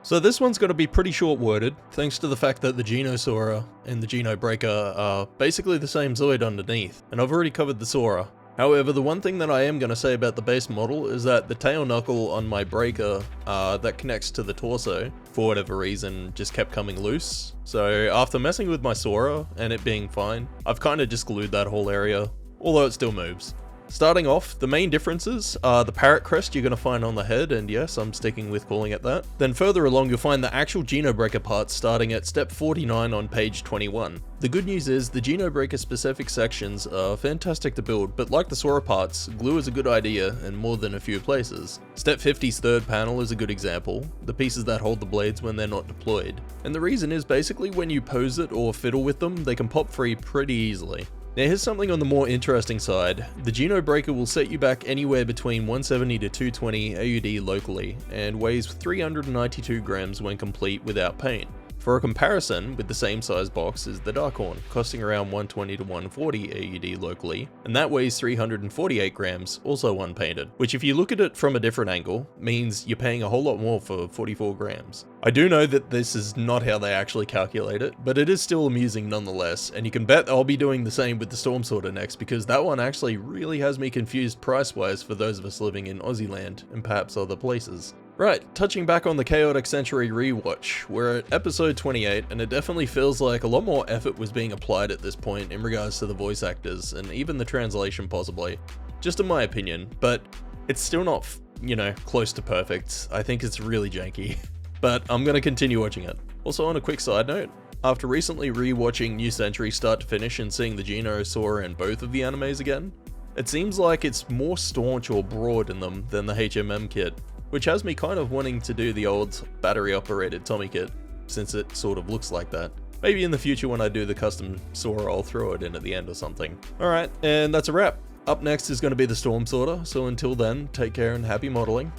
So this one's going to be pretty short-worded, thanks to the fact that the Genosora and the Genobreaker are basically the same Zoid underneath, and I've already covered the Sora. However, the one thing that I am going to say about the base model is that the tail knuckle on my breaker that connects to the torso, for whatever reason, just kept coming loose. So after messing with my Sora and it being fine, I've kind of just glued that whole area, although it still moves. Starting off, the main differences are the parrot crest you're going to find on the head, and yes, I'm sticking with calling it that. Then further along you'll find the actual Genobreaker parts starting at step 49 on page 21. The good news is the Genobreaker specific sections are fantastic to build, but like the Sora parts, glue is a good idea in more than a few places. Step 50's third panel is a good example, the pieces that hold the blades when they're not deployed. And the reason is basically when you pose it or fiddle with them, they can pop free pretty easily. Now here's something on the more interesting side. The Genobreaker will set you back anywhere between 170 to 220 AUD locally, and weighs 392 grams when complete without paint. For a comparison, with the same size box is the Darkhorn, costing around 120 to 140 AUD locally, and that weighs 348 grams, also unpainted, which if you look at it from a different angle, means you're paying a whole lot more for 44 grams. I do know that this is not how they actually calculate it, but it is still amusing nonetheless, and you can bet I'll be doing the same with the Storm Sorter next, because that one actually really has me confused price-wise for those of us living in Aussie land, and perhaps other places. Right, touching back on the Chaotic Century rewatch, we're at episode 28, and it definitely feels like a lot more effort was being applied at this point in regards to the voice actors, and even the translation possibly. Just in my opinion, but it's still not, close to perfect. I think it's really janky. But I'm gonna continue watching it. Also, on a quick side note, after recently rewatching New Century start to finish and seeing the Genosora in both of the animes again, it seems like it's more staunch or broad in them than the HMM kit, which has me kind of wanting to do the old battery operated Tommy kit, since it sort of looks like that. Maybe in the future when I do the custom Sora I'll throw it in at the end or something. Alright, and that's a wrap. Up next is going to be the Storm Sorter, so until then, take care and happy modeling.